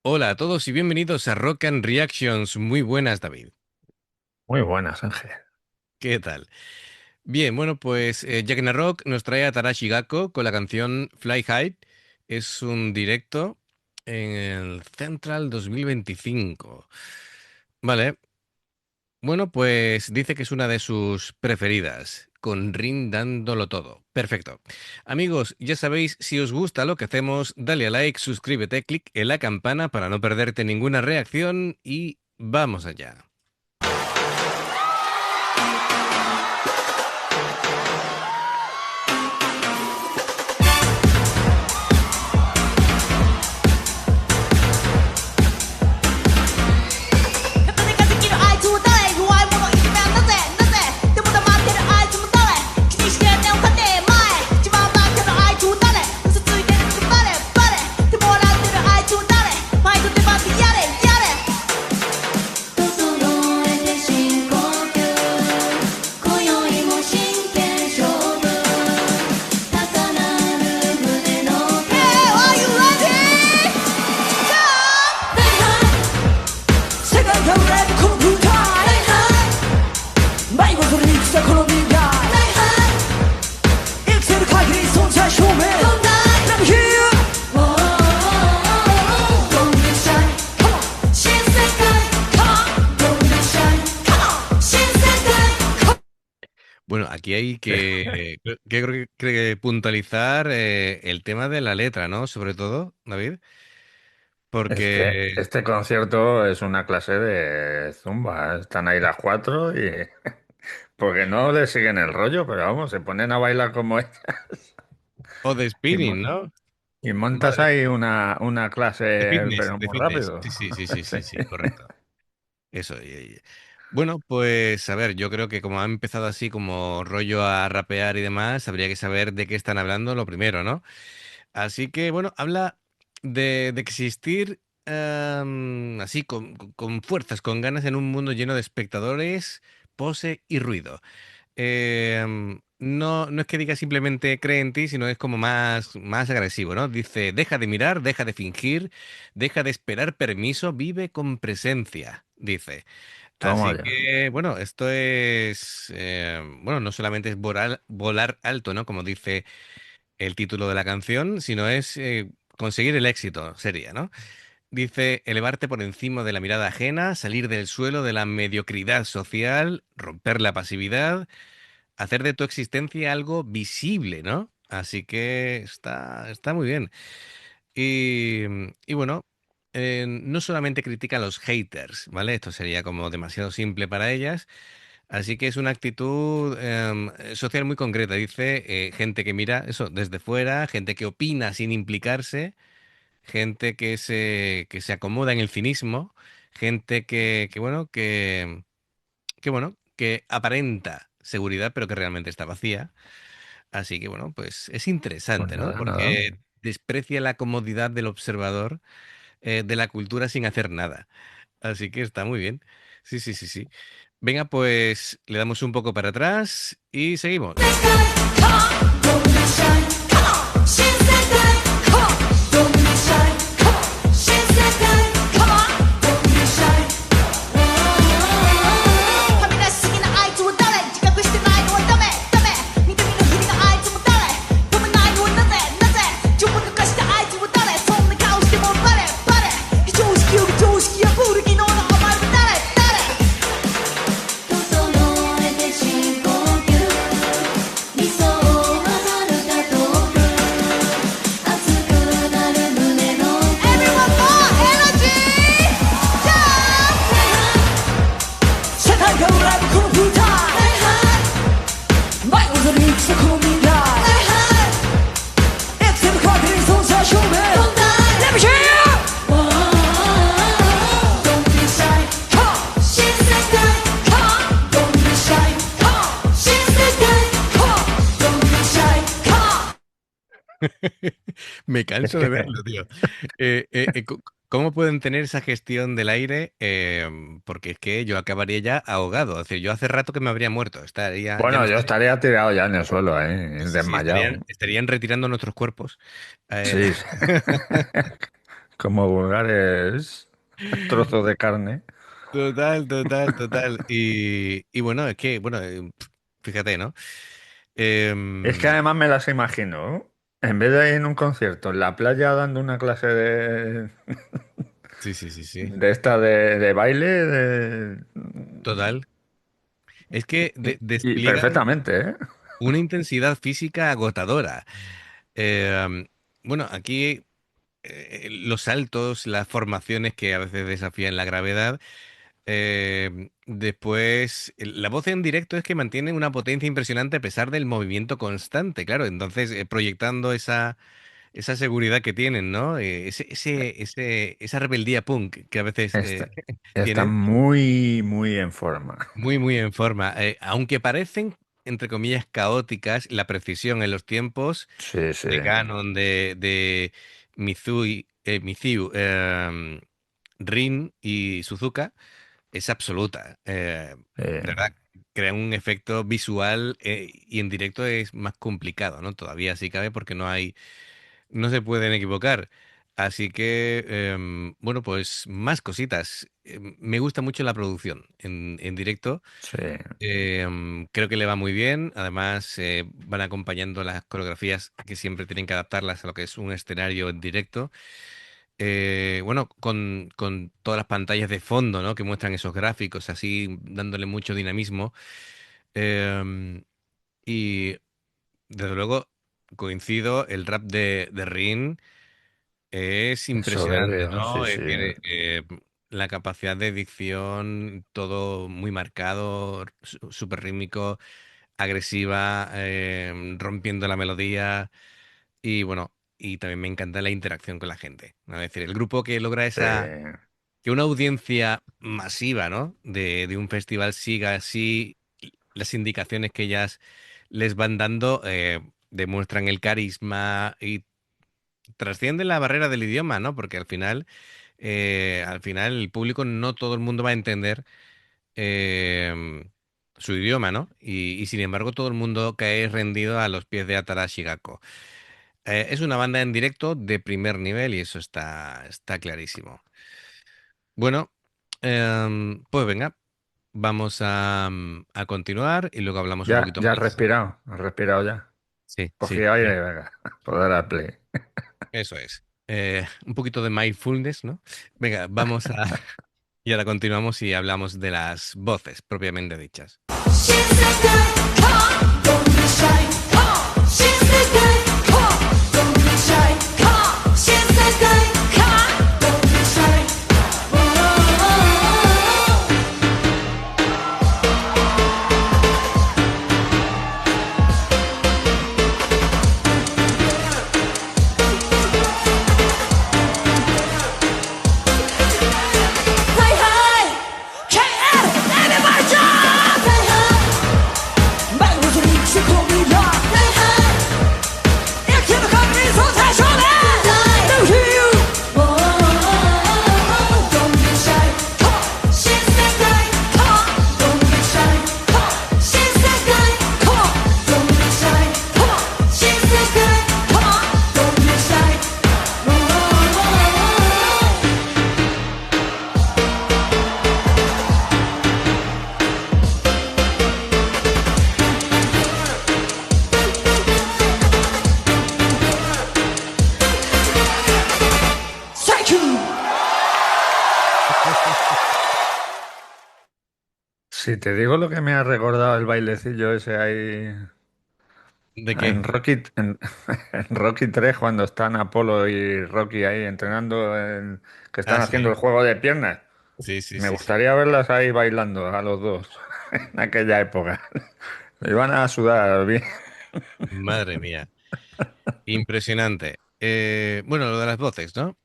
Hola a todos y bienvenidos a Rock and Reactions. Muy buenas, David. Muy buenas, Ángel. ¿Qué tal? Bien, bueno, pues Jack in the Rock nos trae a Tarashi Gakko con la canción Fly High. Es un directo en el Central 2025. Vale, bueno, pues dice que es una de sus preferidas, con Rin dándolo todo. Perfecto. Amigos, ya sabéis, si os gusta lo que hacemos, dale a like, suscríbete, clic en la campana para no perderte ninguna reacción y vamos allá. Bueno, aquí hay que puntualizar el tema de la letra, ¿no? Sobre todo, David, Es que porque este concierto es una clase de zumba. Están ahí las cuatro y porque no le siguen el rollo, pero vamos, se ponen a bailar como ella o de y, spinning, ¿no? y montas Madre, ahí una clase, pero de muy fitness. rápido. Sí, sí, sí, sí, Sí. sí, sí, correcto. Eso. Bueno, pues a ver, yo creo que como han empezado así como rollo a rapear y demás, habría que saber de qué están hablando lo primero, ¿no? Así que, bueno, habla de existir así con fuerzas, con ganas en un mundo lleno de espectadores, pose y ruido. No, no es que diga simplemente cree en ti, sino es como más agresivo, ¿no? Dice, deja de mirar, deja de fingir, deja de esperar permiso, vive con presencia, dice. Toma Así ya. que, bueno, esto es, bueno, no solamente es volar alto, ¿no? Como dice el título de la canción, sino es conseguir el éxito, sería, ¿no? Dice, elevarte por encima de la mirada ajena, salir del suelo de la mediocridad social, romper la pasividad, hacer de tu existencia algo visible, ¿no? Así que está muy bien. Y bueno, no solamente critica a los haters, ¿vale? Esto sería como demasiado simple para ellas. Así que es una actitud social muy concreta. Dice gente que mira eso desde fuera, gente que opina sin implicarse, gente que se acomoda en el cinismo, gente que aparenta seguridad, pero que realmente está vacía. Así que bueno, pues es Pues interesante, ¿no? nada, nada. Porque desprecia la comodidad del observador de la cultura sin hacer nada. Así que está muy bien. Sí, sí, sí, sí. Venga, pues le damos un poco para atrás y seguimos. Me Es canso de que, verlo, tío. ¿Cómo pueden tener esa gestión del aire? Porque es que yo acabaría ya ahogado. Es decir, yo hace rato que me habría muerto. Ya no bueno, yo estaría. estaría tirado ya en el suelo, Sí, sí, sí, desmayado. estarían retirando nuestros cuerpos. Eh, Sí, sí. como vulgares trozos de carne. Total, total, total. Y bueno, es que, bueno, fíjate, ¿no? Es que Em, además me las imagino, ¿no? En vez de ir en un concierto, en la playa dando una clase sí, sí, sí, sí. de esta de baile, Total. Es que y despliegan perfectamente, ¿eh? una intensidad física agotadora. Em, bueno, aquí los saltos, las formaciones que a veces desafían la gravedad. Después, la voz en directo es que mantiene una potencia impresionante a pesar del movimiento constante, claro. Entonces, proyectando esa seguridad que tienen, ¿no? Esa rebeldía punk que a veces Está, está tienen, muy, muy en forma. muy, muy en forma. Aunque parecen, entre comillas, caóticas, la precisión en los tiempos Sí, sí. de Ganon, de Miziu, Rin y Suzuka es absoluta. De eh, verdad, crea un efecto visual y en directo es más complicado, ¿no? Todavía sí cabe porque no se pueden equivocar. Así que, bueno, pues más cositas. Me gusta mucho la producción en directo. sí, Creo que le va muy bien. Además, van acompañando las coreografías que siempre tienen que adaptarlas a lo que es un escenario en directo. Bueno, con todas las pantallas de fondo, ¿no? Que muestran esos gráficos, así dándole mucho dinamismo. Em, y desde luego, coincido, el rap de Rin es es impresionante, soberbio, sí, ¿no? sí, Tiene la capacidad de dicción, todo muy marcado, súper rítmico, agresiva, rompiendo la melodía. Y bueno, y también me encanta la interacción con la gente, ¿no? Es decir, el grupo que logra sí, que una audiencia masiva, ¿no? De un festival siga así las indicaciones que ellas les van dando, demuestran el carisma y trascienden la barrera del idioma, ¿no? Porque al final el público no todo el mundo va a entender su idioma, ¿no? Y sin embargo todo el mundo cae rendido a los pies de Atarashi Gakko. Es una banda en directo de primer nivel y eso está clarísimo. Bueno, pues venga, vamos a continuar y luego hablamos un ya, poquito ya más. has respirado ya. Sí, sí, Cogí ya, aire, venga, poder dar play. eso es. Un poquito de mindfulness, ¿no? Venga, y ahora continuamos y hablamos de las voces propiamente dichas. Si te digo lo que me ha recordado el bailecillo ese ahí ¿De qué? en Rocky, en Rocky 3 cuando están Apolo y Rocky ahí entrenando, que están Ah, haciendo el sí. juego de piernas. Sí, sí, Me sí, sí. gustaría verlas ahí bailando a los dos en aquella época. Me iban a sudar bien. Madre mía. Impresionante. Bueno, lo de las voces, ¿no?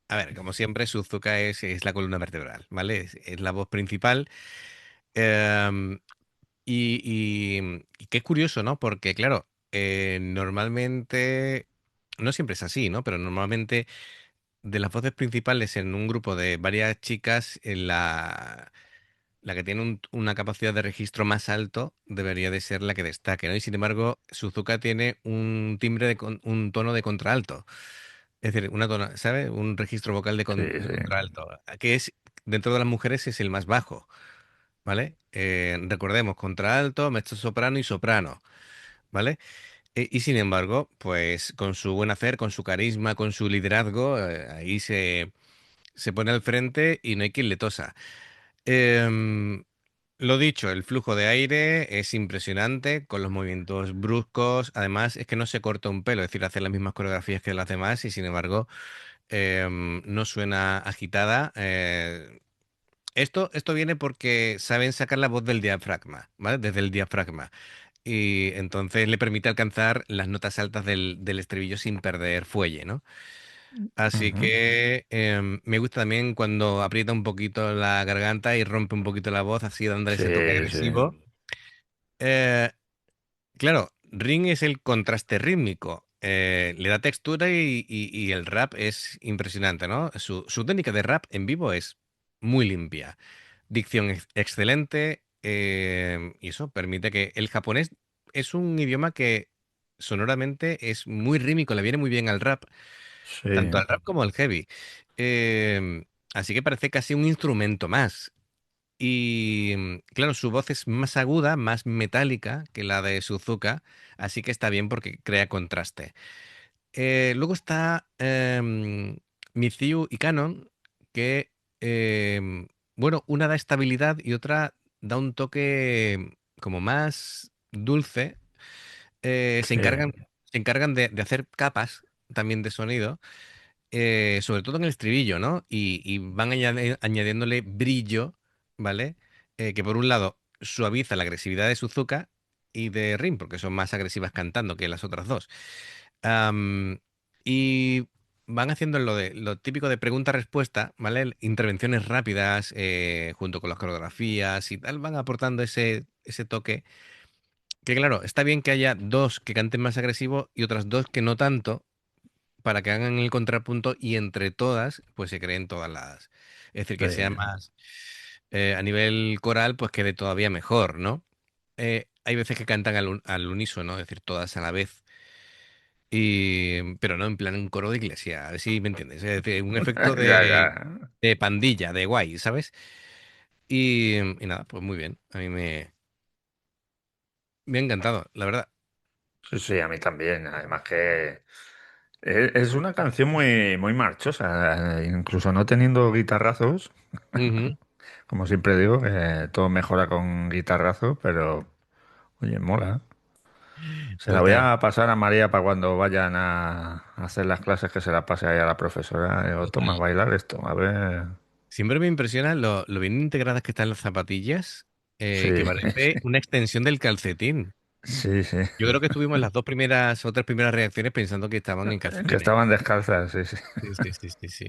A ver, como siempre, Suzuka es la columna vertebral, ¿vale? Es la voz principal. Em, y qué curioso, ¿no? Porque, claro, normalmente, no siempre es así, ¿no? Pero normalmente de las voces principales en un grupo de varias chicas, la que tiene una capacidad de registro más alto debería de ser la que destaque, ¿no? Y sin embargo, Suzuka tiene un timbre un tono de contralto. Es decir, ¿sabes? Un registro vocal Sí, de sí. contralto, que es, dentro de las mujeres es el más bajo, ¿vale? Recordemos, contralto, mezzo soprano y soprano, ¿vale? Y sin embargo, pues con su buen hacer, con su carisma, con su liderazgo, ahí se pone al frente y no hay quien le tosa. Em, lo dicho, el flujo de aire es impresionante, con los movimientos bruscos. Además, es que no se corta un pelo, es decir, hace las mismas coreografías que las demás y sin embargo no suena agitada. Esto viene porque saben sacar la voz del diafragma, ¿vale? Desde el diafragma. Y entonces le permite alcanzar las notas altas del estribillo sin perder fuelle, ¿no? Así Ujú. que me gusta también cuando aprieta un poquito la garganta y rompe un poquito la voz, así dándole ese toque Sí, sí. agresivo. Eh, claro, Ring es el contraste rítmico. Le da textura y el rap es impresionante, ¿no? Su técnica de rap en vivo es muy limpia. Dicción excelente, y eso permite que el japonés es un idioma que sonoramente es muy rítmico, le viene muy bien al rap, tanto Sí, al rap como al heavy. Así que parece casi un instrumento más. Y claro, su voz es más aguda, más metálica que la de Suzuka, así que está bien porque crea contraste. Luego está Miziu y Canon, que, bueno, una da estabilidad y otra da un toque como más dulce. Se sí, encargan de hacer capas también de sonido, sobre todo en el estribillo, ¿no? Y van añadiéndole brillo, ¿vale? Que por un lado suaviza la agresividad de Suzuka y de Rin, porque son más agresivas cantando que las otras dos. Am, y van haciendo lo típico de pregunta-respuesta, ¿vale? Intervenciones rápidas, junto con las coreografías y tal, van aportando ese toque. Que claro, está bien que haya dos que canten más agresivo y otras dos que no tanto, para que hagan el contrapunto y entre todas, pues se creen todas las. Es decir, sí. que sea más. A nivel coral, pues quede todavía mejor, ¿no? Hay veces que cantan al unísono, es decir, todas a la vez. Pero no en plan un coro de iglesia, a ver si me entiendes. Es decir, un efecto Ya, ya. de pandilla, de guay, ¿sabes? Y nada, pues muy bien. Me ha encantado, la verdad. Sí, sí, a mí también. Además que es una canción muy, muy marchosa, incluso no teniendo guitarrazos. Ujú, Como siempre digo, que todo mejora con guitarrazo, pero oye, mola. Se la voy total, a pasar a María para cuando vayan a hacer las clases que se la pase ahí a la profesora. Digo, toma, a total. bailar esto, a ver. Siempre me impresiona lo bien integradas que están las zapatillas, que Sí, parece una extensión del calcetín. sí, sí. Yo creo que estuvimos las dos primeras o tres primeras reacciones pensando que estaban en Que calcetines. estaban descalzas, sí, sí. Sí, sí, sí, sí, sí.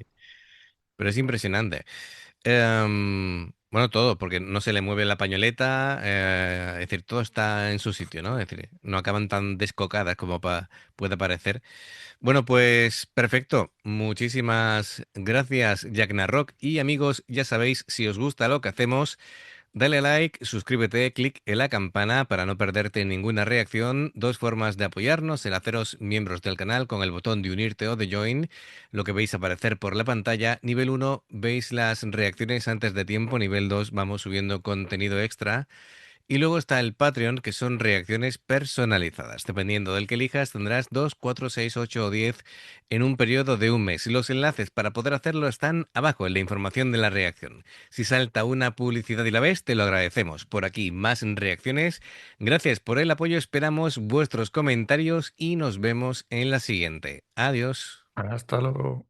Pero es impresionante. Bueno, todo, porque no se le mueve la pañoleta, es decir, todo está en su sitio, ¿no? Es decir, no acaban tan descocadas como puede parecer. Bueno, pues perfecto. Muchísimas gracias, Jack Narrock. Y amigos, ya sabéis, si os gusta lo que hacemos, dale a like, suscríbete, clic en la campana para no perderte ninguna reacción. Dos formas de apoyarnos: el haceros miembros del canal con el botón de unirte o de join, lo que veis aparecer por la pantalla. Nivel uno, veis las reacciones antes de tiempo. Nivel 2, vamos subiendo contenido extra. Y luego está el Patreon, que son reacciones personalizadas. Dependiendo del que elijas, tendrás 2, 4, 6, 8 o 10 en un periodo de un mes. Los enlaces para poder hacerlo están abajo en la información de la reacción. Si salta una publicidad y la ves, te lo agradecemos. Por aquí, más reacciones. Gracias por el apoyo, esperamos vuestros comentarios y nos vemos en la siguiente. Adiós. Hasta luego.